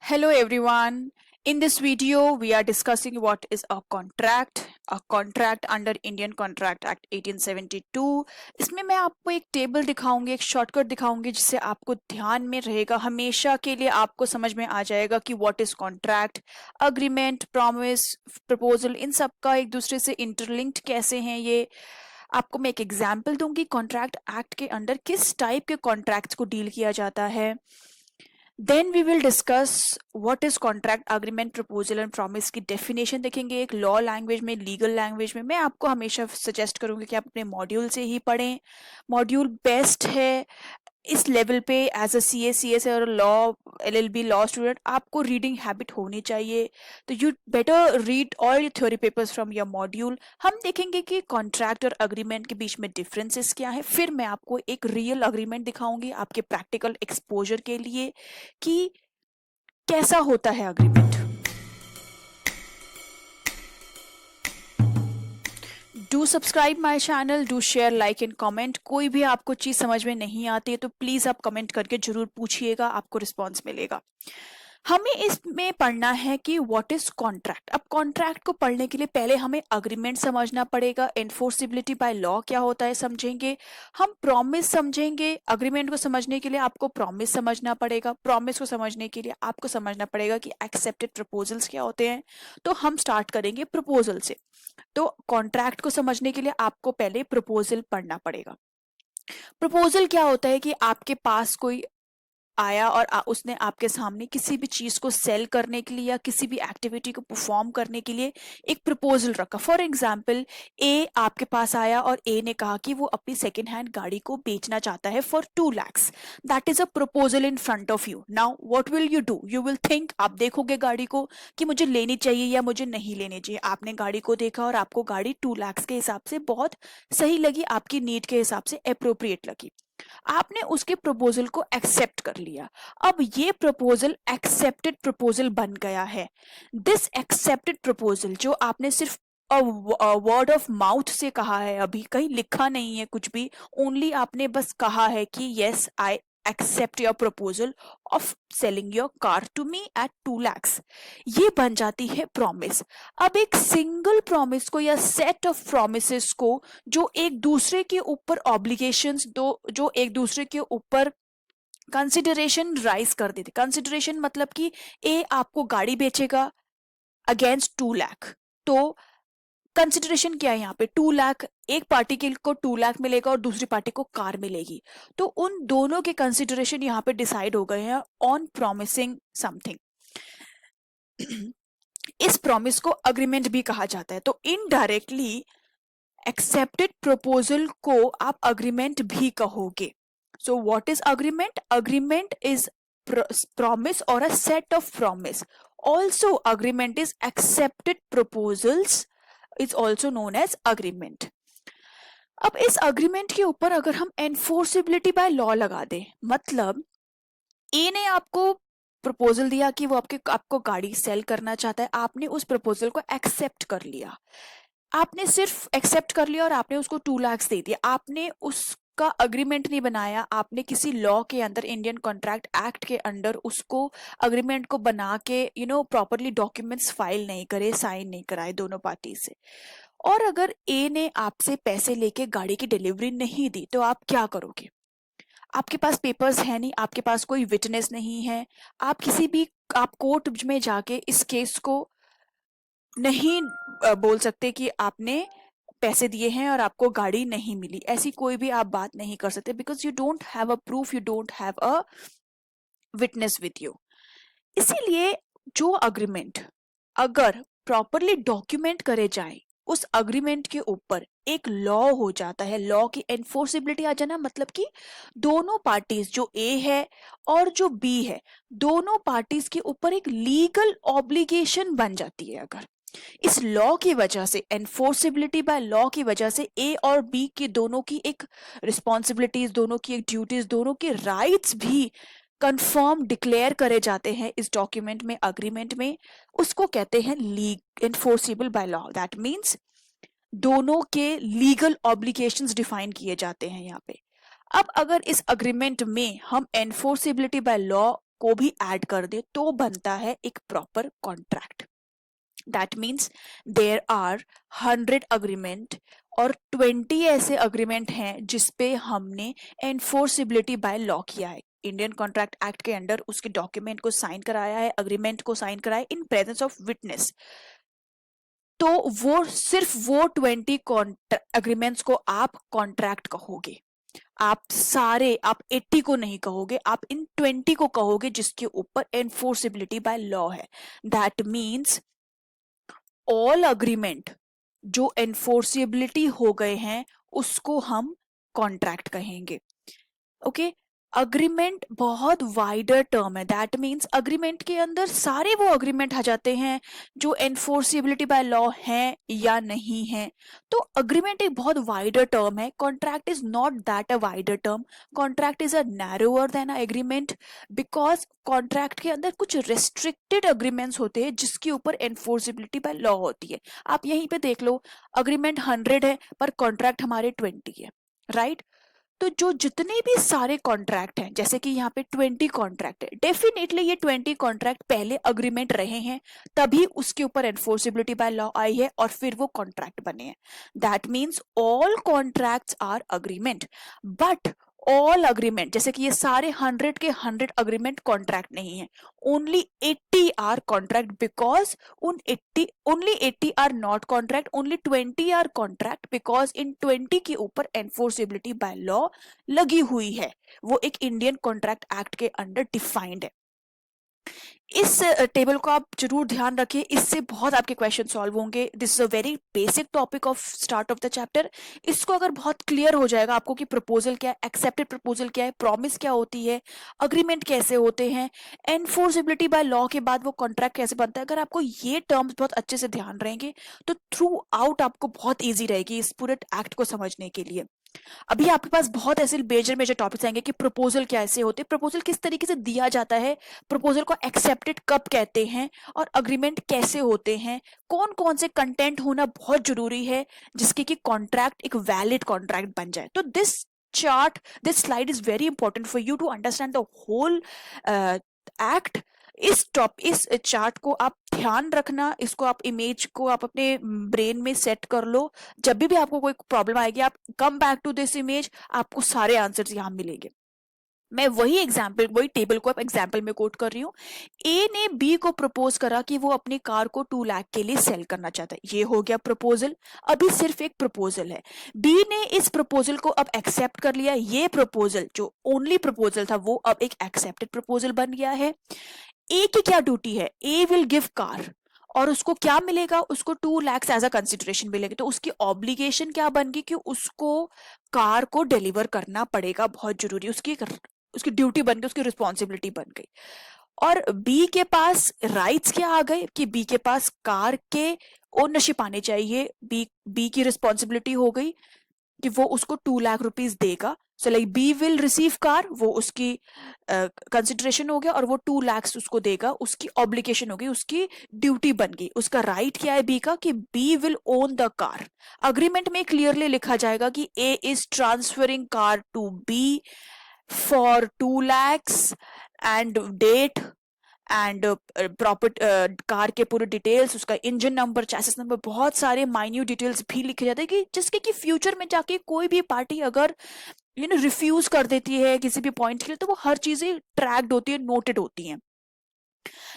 Hello everyone. In this video, we are discussing what is a contract under Indian Contract Act 1872. इसमें मैं आपको एक table दिखाऊंगी, एक शॉर्टकट दिखाऊंगी जिससे आपको ध्यान में रहेगा, हमेशा के लिए आपको समझ में आ जाएगा कि what is contract, agreement, promise, proposal, इन सब का एक दूसरे से इंटरलिंक्ड कैसे हैं ये। आपको मैं एक एग्जाम्पल दूंगी कॉन्ट्रैक्ट एक्ट के अंडर किस टाइप के कॉन्ट्रैक्ट्स को डील किया जाता है। Then we will discuss what is contract, agreement, proposal and promise की डेफिनेशन देखेंगे, एक लॉ लैंग्वेज में, लीगल लैंग्वेज में। मैं आपको हमेशा सजेस्ट करूंगी कि आप अपने मॉड्यूल से ही पढ़ें, मॉड्यूल बेस्ट है इस लेवल पे। एज अ सी और लॉ LLB लॉ स्टूडेंट आपको रीडिंग हैबिट होनी चाहिए, तो you better read all your theory papers from your module. हम देखेंगे कि कॉन्ट्रैक्ट और अग्रीमेंट के बीच में डिफरेंसेस क्या है, फिर मैं आपको एक रियल अग्रीमेंट दिखाऊंगी आपके प्रैक्टिकल एक्सपोजर के लिए कि कैसा होता है agreement. Do subscribe my channel, do share, like and comment. कोई भी आपको चीज समझ में नहीं आती है तो प्लीज आप कमेंट करके जरूर पूछिएगा, आपको रिस्पॉन्स मिलेगा। हमें इसमें पढ़ना है कि व्हाट इज कॉन्ट्रैक्ट। अब कॉन्ट्रैक्ट को पढ़ने के लिए पहले हमें अग्रीमेंट समझना पड़ेगा, एनफोर्सिबिलिटी बाय लॉ क्या होता है समझेंगे, हम प्रॉमिस समझेंगे। अग्रीमेंट को समझने के लिए आपको प्रॉमिस समझना पड़ेगा, प्रॉमिस को समझने के लिए आपको समझना पड़ेगा कि एक्सेप्टेड प्रपोजल्स क्या होते हैं। तो हम स्टार्ट करेंगे प्रपोजल से। तो कॉन्ट्रैक्ट को समझने के लिए आपको पहले प्रपोजल पढ़ना पड़ेगा। प्रपोजल क्या होता है कि आपके पास कोई आया और उसने आपके सामने किसी भी चीज को सेल करने के लिए या किसी भी एक्टिविटी को परफॉर्म करने के लिए एक प्रपोजल रखा। फॉर एग्जाम्पल, ए आपके पास आया और ए ने कहा कि वो अपनी सेकेंड हैंड गाड़ी को बेचना चाहता है for 2 lakhs। That is a proposal in front of you. Now what will you do? You will think, आप देखोगे गाड़ी को कि मुझे लेनी चाहिए या मुझे नहीं लेनी चाहिए। आपने गाड़ी को देखा और आपको गाड़ी 2 lakhs के हिसाब से बहुत सही लगी, आपकी नीड के हिसाब से अप्रोप्रिएट लगी, आपने उसके प्रपोजल को एक्सेप्ट कर लिया। अब ये प्रपोजल एक्सेप्टेड प्रपोजल बन गया है। दिस एक्सेप्टेड प्रपोजल जो आपने सिर्फ वर्ड ऑफ माउथ से कहा है, अभी कहीं लिखा नहीं है कुछ भी, ओनली आपने बस कहा है कि yes I accept your proposal of selling your car to me at 2 lakhs, ये बन जाती है प्रॉमिस। अब एक सिंगल प्रॉमिस को या सेट ऑफ प्रॉमिसेस को जो एक दूसरे के ऊपर ऑब्लिगेशंस दो, जो एक दूसरे के ऊपर कंसिडरेशन राइज कर देते। कंसिडरेशन मतलब कि ए आपको गाड़ी बेचेगा अगेंस्ट 2 लाख, तो कंसिडरेशन क्या है यहाँ पे? 2 लाख, एक पार्टी के को 2 लाख मिलेगा और दूसरी पार्टी को कार मिलेगी, तो उन दोनों के कंसिडरेशन यहाँ पे डिसाइड हो गए हैं ऑन प्रॉमिसिंग समथिंग। इस प्रॉमिस को अग्रीमेंट भी कहा जाता है। तो इनडायरेक्टली एक्सेप्टेड प्रपोजल को आप अग्रीमेंट भी कहोगे। So what is agreement? Agreement is promise or a set of promise. Also agreement is accepted proposals, is also known as agreement. अब इस अग्रीमेंट के ऊपर अगर हम एनफोर्सिबिलिटी बाय लॉ लगा दें, मतलब ए ने आपको प्रपोजल दिया कि वो आपको गाड़ी सेल करना चाहता है, आपने उस प्रपोजल को एक्सेप्ट कर लिया, आपने सिर्फ एक्सेप्ट कर लिया और आपने उसको 2 lakhs दे दिया, आपने उसका अग्रीमेंट नहीं बनाया, आपने किसी लॉ के अंदर, इंडियन कॉन्ट्रैक्ट एक्ट के अंदर उसको अग्रीमेंट को बना के प्रॉपरली डॉक्यूमेंट्स फाइल नहीं करे, साइन नहीं कराए दोनों पार्टी से। और अगर ए ने आपसे पैसे लेके गाड़ी की डिलीवरी नहीं दी तो आप क्या करोगे? आपके पास पेपर्स है नहीं, आपके पास कोई विटनेस नहीं है, आप कोर्ट में जाके इस केस को नहीं बोल सकते कि आपने पैसे दिए हैं और आपको गाड़ी नहीं मिली। ऐसी कोई भी आप बात नहीं कर सकते, because you don't have a proof, you don't have a witness with you. इसीलिए जो अग्रीमेंट अगर प्रॉपरली डॉक्यूमेंट करे जाए, उस अग्रीमेंट के ऊपर एक लॉ हो जाता है। लॉ की एनफोर्सिबिलिटी आ जाना मतलब कि दोनों पार्टीज, जो ए है और जो बी है, दोनों पार्टीज के ऊपर एक लीगल ऑब्लिगेशन बन जाती है। अगर इस लॉ की वजह से, एनफोर्सिबिलिटी बाय लॉ की वजह से ए और बी की दोनों की एक रिस्पॉन्सिबिलिटीज, दोनों की एक ड्यूटीज, दोनों के राइट्स भी कंफर्म डिक्लेयर करे जाते हैं इस डॉक्यूमेंट में, अग्रीमेंट में, उसको कहते हैं enforceable by law. That means दोनों के लीगल ऑब्लिगेशंस डिफाइन किए जाते हैं यहाँ पे। अब अगर इस अग्रीमेंट में हम एनफोर्सिबिलिटी बाय लॉ को भी ऐड कर दे तो बनता है एक proper contract. That means there are 100 agreement और 20 ऐसे अग्रीमेंट हैं जिसपे हमने एनफोर्सिबिलिटी बाय लॉ किया है। इंडियन कॉन्ट्रैक्ट एक्ट के अंडर उसके डॉक्यूमेंट को साइन कराया है, अग्रीमेंट को साइन कराया इन प्रेजेंस ऑफ विटनेस। तो वो सिर्फ वो 20 अग्रीमेंट्स को आप कॉन्ट्रैक्ट कहोगे। आप 80 को नहीं कहोगे, आप इन 20 को कहोगे जिसके ऊपर एनफोर्सिबिलिटी बाय लॉ है। दैट मीन्स ऑल अग्रीमेंट जो एनफोर्सिबिलिटी हो गए हैं उसको हम कॉन्ट्रैक्ट कहेंगे। ओके, अग्रीमेंट बहुत वाइडर टर्म है। दैट मीन्स अग्रीमेंट के अंदर सारे वो अग्रीमेंट आ जाते हैं जो एनफोर्सिबिलिटी बाय लॉ है या नहीं है। तो अग्रीमेंट एक बहुत वाइडर टर्म है। Contract is not that a wider term, contract is a narrower than a agreement, because contract के अंदर कुछ रेस्ट्रिक्टेड अग्रीमेंट्स होते हैं जिसके ऊपर एनफोर्सिबिलिटी बाय लॉ होती है। आप यहीं पे देख लो, अग्रीमेंट 100 है पर कॉन्ट्रैक्ट हमारे 20 है, राइट? तो जो जितने भी सारे कॉन्ट्रैक्ट हैं, जैसे कि यहाँ पे 20 कॉन्ट्रैक्ट है, डेफिनेटली ये 20 कॉन्ट्रैक्ट पहले अग्रीमेंट रहे हैं, तभी उसके ऊपर एनफोर्सिबिलिटी बाय लॉ आई है और फिर वो कॉन्ट्रैक्ट बने हैं। That means all contracts are agreement, but all agreement, जैसे कि ये सारे 100 के 100 अग्रीमेंट कॉन्ट्रैक्ट नहीं है, only 80 are contract, because only 80 are not contract, only 20 are contract, because in 20 के ऊपर एनफोर्सिबिलिटी बाय लॉ लगी हुई है। वो एक इंडियन कॉन्ट्रैक्ट एक्ट के अंडर डिफाइंड है। इस टेबल को आप जरूर ध्यान रखिए, इससे बहुत आपके क्वेश्चन सॉल्व होंगे। This is a very basic topic of start of the chapter. इसको अगर बहुत क्लियर हो जाएगा आपको कि प्रपोजल क्या है, एक्सेप्टेड प्रपोजल क्या है, प्रॉमिस क्या होती है, अग्रीमेंट कैसे होते हैं, एनफोर्सिबिलिटी बाय लॉ के बाद वो कॉन्ट्रैक्ट कैसे बनता है, अगर आपको ये टर्म्स बहुत अच्छे से ध्यान रहेंगे तो थ्रू आउट आपको बहुत ईजी रहेगी इस पूरे एक्ट को समझने के लिए। अभी आपके पास बहुत ऐसे मेजर मेजर टॉपिक्स आएंगे कि प्रपोजल कैसे होते हैं, प्रपोजल किस तरीके से दिया जाता है, प्रपोजल को एक्सेप्टेड कब कहते हैं, और अग्रीमेंट कैसे होते हैं, कौन कौन से कंटेंट होना बहुत जरूरी है जिसके कि कॉन्ट्रैक्ट एक वैलिड कॉन्ट्रैक्ट बन जाए। तो this slide is very important for you to understand the whole act. इस चार्ट को आप ध्यान रखना, इसको आप इमेज को आप अपने ब्रेन में सेट कर लो। जब भी आपको कोई प्रॉब्लम आएगी, आप come back to this image, आपको सारे आंसर्स यहां मिलेंगे। मैं वही टेबल को एग्जाम्पल में कोट कर रही हूँ। ए ने बी को प्रपोज करा कि वो अपनी कार को 2 लाख के लिए सेल करना चाहता है। ये हो गया प्रपोजल, अभी सिर्फ एक प्रपोजल है। बी ने इस प्रपोजल को अब एक्सेप्ट कर लिया। ये प्रपोजल जो ओनली प्रपोजल था वो अब एक एक्सेप्टेड प्रपोजल बन गया है। ए की क्या ड्यूटी है, ए विल गिव कार, और उसको क्या मिलेगा, उसको 2 लाख एज अ कंसिडरेशन मिलेगी। तो उसकी ऑब्लिगेशन क्या बन गई कि उसको कार को डिलीवर करना पड़ेगा, बहुत जरूरी, उसकी ड्यूटी बन गई, उसकी रिस्पॉन्सिबिलिटी बन गई। और बी के पास राइट्स क्या आ गए कि बी के पास कार के ओनरशिप आने चाहिए। बी की रिस्पॉन्सिबिलिटी हो गई कि वो उसको 2 लाख रुपीज देगा। So like B will receive car, वो उसकी कंसिडरेशन हो गया, और वो 2 लाख उसको देगा, उसकी ऑब्लिगेशन हो गई, उसकी ड्यूटी बन गई। उसका राइट क्या है बी का कि b will own the car. Agreement में क्लियरली लिखा जाएगा कि a is transferring car to b for 2 lakhs and date and proper car के पूरे डिटेल्स, उसका इंजन नंबर, चैसिस नंबर, बहुत सारे माइन्यूट डिटेल्स भी लिखे जाते हैं कि जिसके कि फ्यूचर में जाके कोई भी पार्टी अगर रिफ्यूज कर देती है किसी भी पॉइंट के लिए, तो वो हर चीजें ट्रैक्ड होती है, नोटेड होती हैं।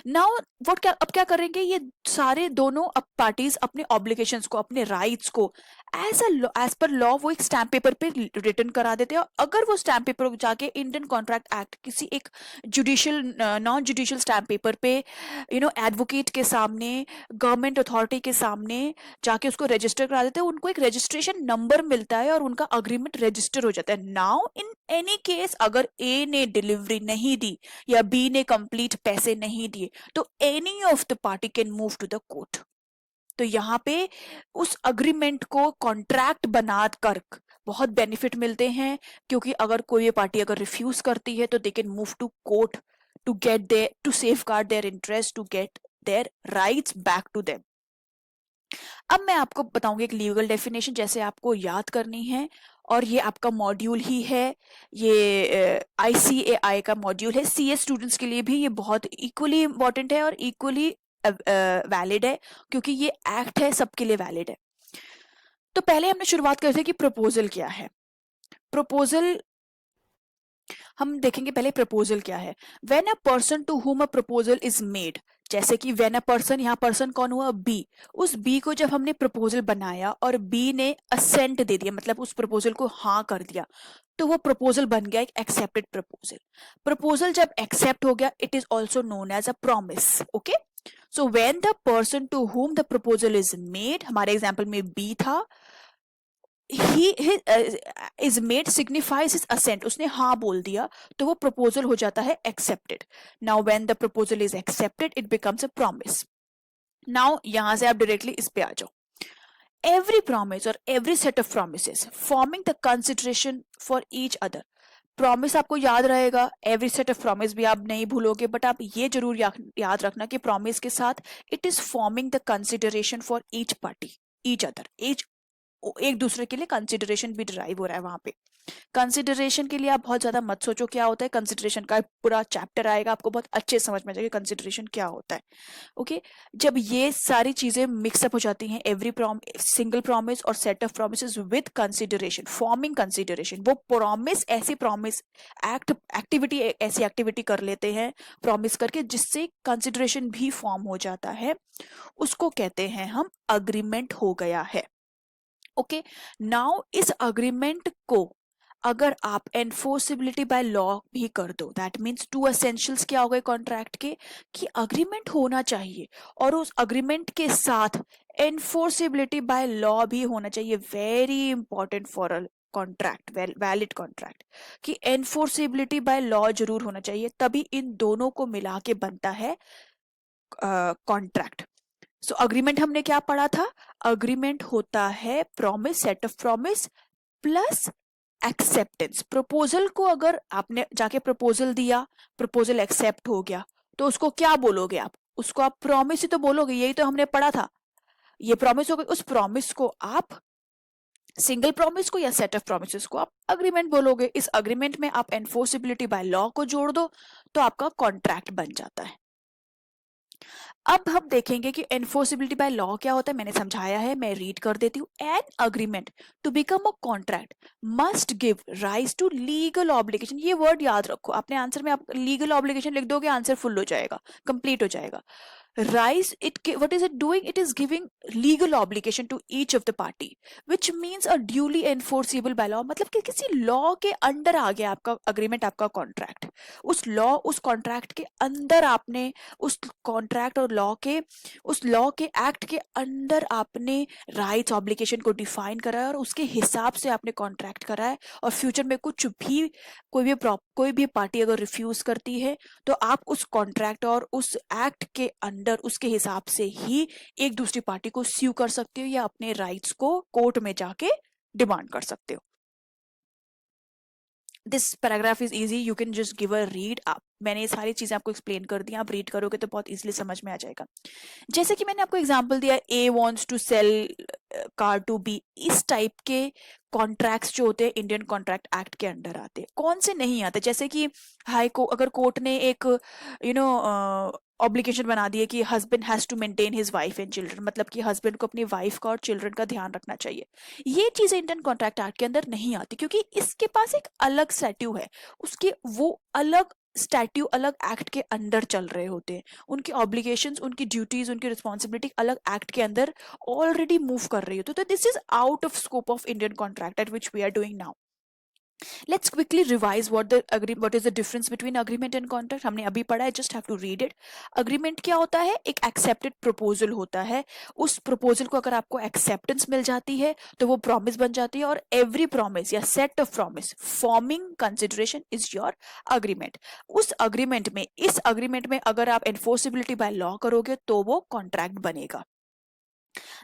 नाउ अब क्या करेंगे, ये सारे दोनों पार्टीज अपने ऑब्लिगेशंस को, अपने राइट्स को एज पर लॉ वो एक स्टैम्प पेपर पे रिटर्न करा देते हैं। अगर वो स्टैम्प पेपर जाके इंडियन कॉन्ट्रैक्ट एक्ट किसी एक judicial non judicial stamp paper पे एडवोकेट के सामने, गवर्नमेंट अथॉरिटी के सामने जाके उसको रजिस्टर करा देते हैं, उनको एक रजिस्ट्रेशन नंबर मिलता है और उनका अग्रीमेंट रजिस्टर हो जाता है। नाउ इन एनी केस अगर ए ने डिलीवरी नहीं दी या बी ने कंप्लीट पैसे नहीं दिए, तो any of the party can move to the court. तो यहाँ पे उस अग्रीमेंट को कॉन्ट्रैक्ट बना कर बहुत बेनिफिट मिलते हैं, क्योंकि अगर कोई पार्टी अगर रिफ्यूज करती है तो they can move to court to get their, to safeguard their interest, to get their rights back to them. अब मैं आपको बताऊंगी एक लीगल डेफिनेशन, जैसे आपको याद करनी है, और ये आपका मॉड्यूल ही है, ये ICAI का मॉड्यूल है। CS स्टूडेंट्स के लिए भी ये बहुत इक्वली इंपॉर्टेंट है और इक्वली वैलिड है, क्योंकि ये एक्ट है, सबके लिए वैलिड है। तो पहले हमने शुरुआत करते हैं कि प्रपोजल क्या है। प्रपोजल हम देखेंगे पहले प्रपोजल क्या है। व्हेन अ पर्सन टू हुम अ प्रपोजल इज मेड, जैसे कि व्हेन अ पर्सन, यहाँ पर्सन कौन हुआ, बी। उस बी को जब हमने प्रपोजल बनाया और बी ने असेंट दे दिया, मतलब उस प्रपोजल को हाँ कर दिया, तो वो प्रपोजल बन गया एक एक्सेप्टेड प्रपोजल। प्रपोजल जब एक्सेप्ट हो गया, it is also known as a promise. Okay, so when the person to whom the proposal is made, हमारे एग्जाम्पल में बी था, he his is made signifies his assent, उसने हाँ बोल दिया, तो वो प्रपोजल हो जाता है accepted. Now when the proposal is accepted, it becomes a promise. Now यहां से आप डायरेक्टली इस पे आ जाओ। Every promise or every set of promises forming the consideration for each other. Promise आपको याद रहेगा, एवरी सेट ऑफ प्रॉमिस भी आप नहीं भूलोगे, बट आप ये जरूर याद रखना कि प्रॉमिस के साथ it is forming the consideration for each party, each other, एक दूसरे के लिए कंसिडरेशन भी ड्राइव हो रहा है वहां पे। कंसिडरेशन के लिए आप बहुत ज्यादा मत सोचो क्या होता है, कंसिडरेशन का पूरा चैप्टर आएगा, आपको बहुत अच्छे समझ में आ जाएगा कंसिडरेशन क्या होता है। ओके, जब ये सारी चीजें मिक्सअप हो जाती हैं, एवरी सिंगल प्रॉमिस और set of promise with consideration forming consideration, वो प्रॉमिस ऐसी प्रॉमिस एक्टिविटी ऐसी एक्टिविटी कर लेते हैं प्रॉमिस करके, जिससे कंसिडरेशन भी फॉर्म हो जाता है, उसको कहते हैं हम अग्रीमेंट हो गया है। ओके, नाउ इस अग्रीमेंट को अगर आप एनफोर्सिबिलिटी बाय लॉ भी कर दो, दैट मीन्स टू एसेंशियल्स क्या हो गए कॉन्ट्रैक्ट के, कि अग्रीमेंट होना चाहिए और उस अग्रीमेंट के साथ एनफोर्सिबिलिटी बाय लॉ भी होना चाहिए। Very important for a contract, valid contract, कि एनफोर्सिबिलिटी बाय लॉ जरूर होना चाहिए, तभी इन दोनों को मिला के बनता है कॉन्ट्रैक्ट। सो अग्रीमेंट हमने क्या पढ़ा था, अग्रीमेंट होता है promise, set of promise plus acceptance. Proposal को अगर आपने जाके प्रपोजल दिया, प्रपोजल एक्सेप्ट हो गया, तो उसको क्या बोलोगे आप, उसको आप प्रॉमिस ही तो बोलोगे, यही तो हमने पढ़ा था, ये प्रॉमिस हो गई। उस प्रॉमिस को आप, सिंगल प्रॉमिस को या सेट ऑफ प्रोमिस को आप अग्रीमेंट बोलोगे। इस अग्रीमेंट में आप एनफोर्सिबिलिटी बाय लॉ को जोड़ दो, तो आपका कॉन्ट्रैक्ट बन जाता है। अब हम देखेंगे कि एनफोर्सिबिलिटी बाय लॉ क्या होता है, मैंने समझाया है, मैं रीड कर देती हूँ। An agreement to become a contract must give rise to legal obligation. ये वर्ड याद रखो, अपने आंसर में आप लीगल ऑब्लिगेशन लिख दोगे, आंसर फुल हो जाएगा, कंप्लीट हो जाएगा। rise it what is it doing, it is giving legal obligation to each of the party which means a duly enforceable by law, मतलब कि किसी लॉ के अंडर आ गया आपका अग्रीमेंट, आपका कॉन्ट्रैक्ट। उस लॉ, उस कॉन्ट्रैक्ट के अंदर आपने उस कॉन्ट्रैक्ट और लॉ के, उस लॉ के एक्ट के अंदर आपने राइट्स ऑब्लिगेशन को डिफाइन करा है और उसके हिसाब से आपने कॉन्ट्रैक्ट करा है। और फ्यूचर में कुछ भी कोई भी पार्टी अगर रिफ्यूज करती है, तो आप उस कॉन्ट्रैक्ट और उस एक्ट के अंडर उसके हिसाब से ही एक दूसरी पार्टी को स्यू कर सकते हो या अपने राइट्स को कोर्ट में जाके डिमांड कर सकते हो। This paragraph is easy, you can just give a read. आप, मैंने ये सारी चीजें आपको एक्सप्लेन कर दी, आप रीड करोगे तो बहुत इजीली समझ में आ जाएगा। जैसे कि मैंने आपको एग्जांपल दिया, a wants to sell car to b, इस टाइप के कॉन्ट्रैक्ट्स जो होते हैं इंडियन कॉन्ट्रैक्ट एक्ट के अंडर आते हैं। कौन से नहीं आते, जैसे कि अगर कोर्ट ने एक ऑब्लिगेशन बना दी है कि husband has to maintain his wife and children, मतलब कि हस्बैंड को अपनी वाइफ का और चिल्ड्रन का ध्यान रखना चाहिए, ये चीजें इंडियन कॉन्ट्रैक्ट एक्ट के अंदर नहीं आती, क्योंकि इसके पास एक अलग स्टैट्यू है, उसके वो अलग स्टैट्यू अलग एक्ट के अंदर चल रहे होते हैं, उनकी ऑब्लिगेशंस, उनकी ड्यूटीज, उनकी रिस्पॉन्सिबिलिटी अलग एक्ट के अंदर ऑलरेडी मूव कर रही होती है। तो this is out of scope of Indian contract at which we are doing now. Let's quickly revise what is the difference between agreement and contract. हमने अभी पढ़ा है, just have to read it. Agreement क्या होता है, एक accepted proposal होता है, उस proposal को अगर आपको acceptance मिल जाती है तो वो promise बन जाती है, और every promise या set of promise forming consideration is your agreement. उस agreement में, इस agreement में अगर आप enforceability by law करोगे तो वो contract बनेगा।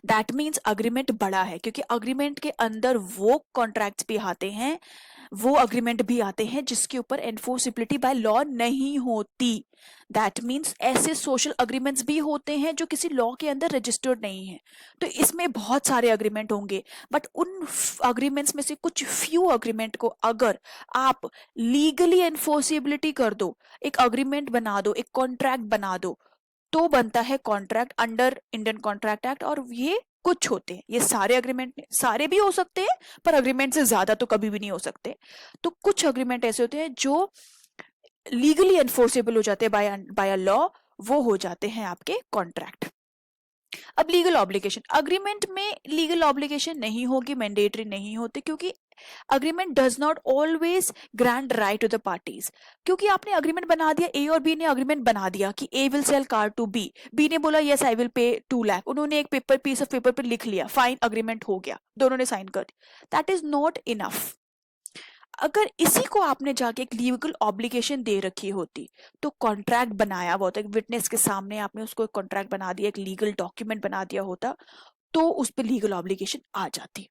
दैट मीन्स अग्रीमेंट बड़ा है, क्योंकि अग्रीमेंट के अंदर वो कॉन्ट्रैक्ट्स भी आते हैं, वो अग्रीमेंट भी आते हैं जिसके ऊपर एनफोर्सिबिलिटी बाय लॉ नहीं होती। दैट मीन्स ऐसे सोशल अग्रीमेंट्स भी होते हैं जो किसी लॉ के अंदर रजिस्टर्ड नहीं है। तो इसमें बहुत सारे अग्रीमेंट होंगे, बट उन अग्रीमेंट्स में से कुछ फ्यू अग्रीमेंट को अगर आप लीगली एनफोर्सिबिलिटी कर दो, एक अग्रीमेंट बना दो, एक कॉन्ट्रैक्ट बना दो, तो बनता है contract under Indian contract act. और ये कुछ होते हैं, ये सारे अग्रीमेंट सारे भी हो सकते हैं, पर अग्रीमेंट से ज्यादा तो कभी भी नहीं हो सकते। तो कुछ अग्रीमेंट ऐसे होते हैं जो लीगली एनफोर्सेबल हो जाते हैं बाय अ लॉ, वो हो जाते हैं आपके कॉन्ट्रैक्ट। अब लीगल ऑब्लिगेशन, अग्रीमेंट में लीगल ऑब्लिगेशन नहीं होगी, मैंडेटरी नहीं होती, क्योंकि agreement does not always grant right to the parties. क्योंकि आपने अग्रीमेंट बना दिया, ए और बी ने अग्रीमेंट बना दिया कि a will sell car to b, b ने बोला yes I will pay 2 lakh, उन्होंने एक पीस ऑफ पेपर पर लिख लिया, फाइन, अग्रीमेंट हो गया, दोनों ने साइन कर दिया। That is not enough. अगर इसी को आपने जाके एक लीगल ऑब्लिगेशन दे रखी होती, तो कॉन्ट्रैक्ट बनाया हुआ होता, एक विटनेस के सामने आपने उसको एक कॉन्ट्रैक्ट बना दिया, एक लीगल डॉक्यूमेंट बना दिया होता, तो उस पर लीगल ऑब्लिगेशन आ जाती।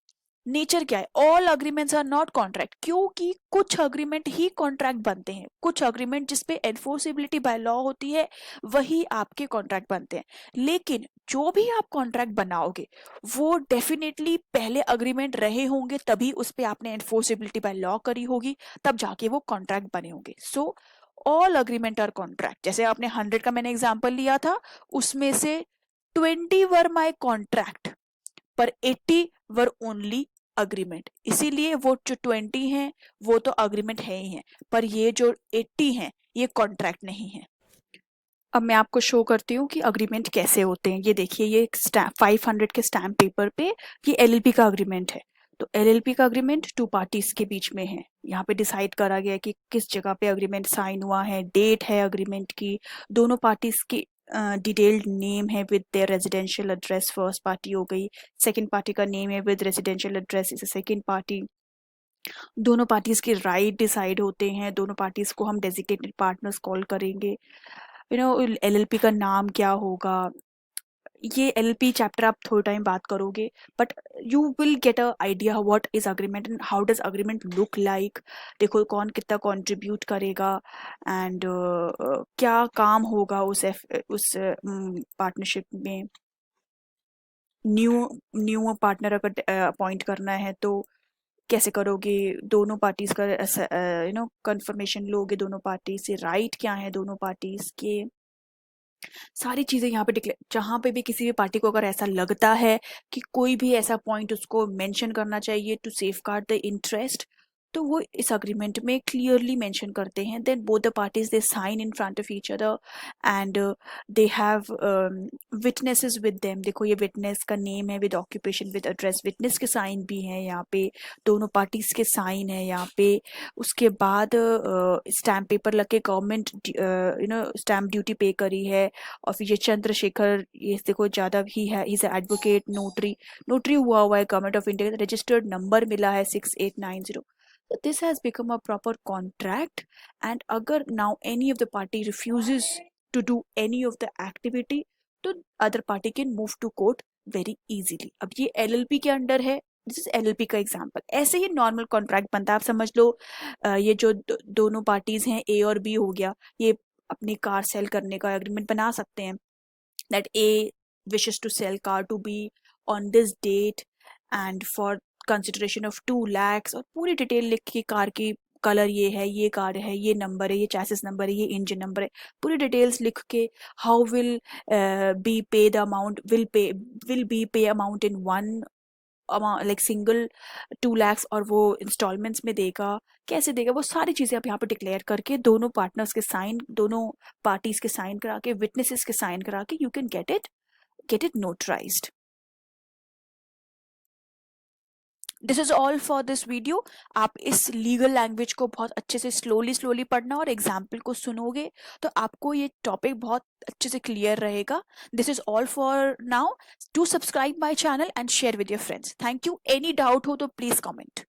नेचर क्या है, all agreements are not contract, क्योंकि कुछ अग्रीमेंट ही कॉन्ट्रैक्ट बनते हैं, कुछ अग्रीमेंट जिसपे एनफोर्सिबिलिटी बाय लॉ होती है वही आपके कॉन्ट्रैक्ट बनते हैं। लेकिन जो भी आप कॉन्ट्रैक्ट बनाओगे वो डेफिनेटली पहले अग्रीमेंट रहे होंगे, तभी उस पे आपने एनफोर्सिबिलिटी बाय लॉ करी होगी, तब जाके वो कॉन्ट्रैक्ट बने होंगे। So all agreement are contract. जैसे आपने 100 का मैंने एग्जाम्पल लिया था, उसमें से 20 वर माई कॉन्ट्रैक्ट, पर 80 वर ओनली अग्रीमेंट, इसीलिए वो जो 20 हैं वो तो अग्रीमेंट है ही है, पर ये जो 80 हैं ये कॉन्ट्रैक्ट नहीं है। अब मैं आपको शो करती हूँ कि अग्रीमेंट कैसे होते हैं। ये देखिए, ये 500 के स्टैम्प पेपर पे ये एलएलपी का अग्रीमेंट है। तो एलएलपी का अग्रीमेंट 2 पार्टीज के बीच में है। यहाँ पे डिसाइड करा गया कि किस जगह पे अग्रीमेंट साइन हुआ है, डेट है अग्रीमेंट की, दोनों पार्टीज की डिटेल्ड नेम है with their residential address, first party हो गई। सेकंड पार्टी का नेम है with residential address is second party. दोनों पार्टीज के राइट डिसाइड होते हैं, दोनों पार्टीज को हम डेजिग्नेटेड पार्टनर्स कॉल करेंगे। एलएलपी का नाम क्या होगा, ये एलएलपी चैप्टर आप थोड़ा टाइम बात करोगे, but you will get a idea what is agreement and how does agreement look like. देखो कौन कितना कंट्रीब्यूट करेगा एंड क्या काम होगा उस पार्टनरशिप में। न्यू पार्टनर अगर अपॉइंट करना है तो कैसे करोगे, दोनों पार्टीज का कंफर्मेशन लोगे, दोनों पार्टी से राइट क्या है दोनों पार्टीज के, सारी चीजें यहाँ पे डिक्लेयर। जहां पे भी किसी भी पार्टी को अगर ऐसा लगता है कि कोई भी ऐसा पॉइंट उसको मेंशन करना चाहिए टू सेफगार्ड द इंटरेस्ट, तो वो इस अग्रीमेंट में क्लियरली मेंशन करते हैं। Then both the parties they sign in front of each other and they have witnesses with them. देखो ये विटनेस का नेम है with occupation with address, witness के साइन भी हैं यहाँ पे, दोनों पार्टीज के साइन है यहाँ पे। उसके बाद स्टैम्प पेपर लग के गवर्नमेंट स्टैम्प ड्यूटी पे करी है। और फिर ये चंद्रशेखर, ये देखो यादव ही है, इज एडवोकेट, नोटरी हुआ है government of India, registered number मिला है 6890। So this has become a proper contract, and अगर now any of the party refuses to do any of the activity, तो other party can move to court very easily। अब ये LLP के under है, this is LLP का example. ऐसे ही normal contract बनता है, आप समझ लो ये जो दोनों पार्टीज हैं A और B हो गया, ये अपनी कार सेल करने का एग्रीमेंट बना सकते हैं, that A wishes to sell car to B on this date and for consideration of 2 lakhs, और पूरी डिटेल लिख के, कार की कलर ये है, ये कार है, ये नंबर है, ये चैसिस नंबर है, ये इंजन नंबर है, पूरी डिटेल्स लिख के हाउ विल बी पे द अमाउंट, विल बी पे amount in one like single 2 lakhs, और वो इंस्टॉलमेंट्स में देगा, कैसे देगा, वो सारी चीजें आप यहाँ पे डिक्लेयर करके दोनों पार्टनर्स के साइन, दोनों पार्टीज के साइन करा के, विटनेसेस के साइन करा के, you can get it notarised. This is all for this video. आप इस लीगल लैंग्वेज को बहुत अच्छे से स्लोली पढ़ना और एग्जाम्पल को सुनोगे तो आपको ये टॉपिक बहुत अच्छे से क्लियर रहेगा। This is all for now. Do subscribe my channel and share with your friends. Thank you. Any doubt हो तो प्लीज कमेंट।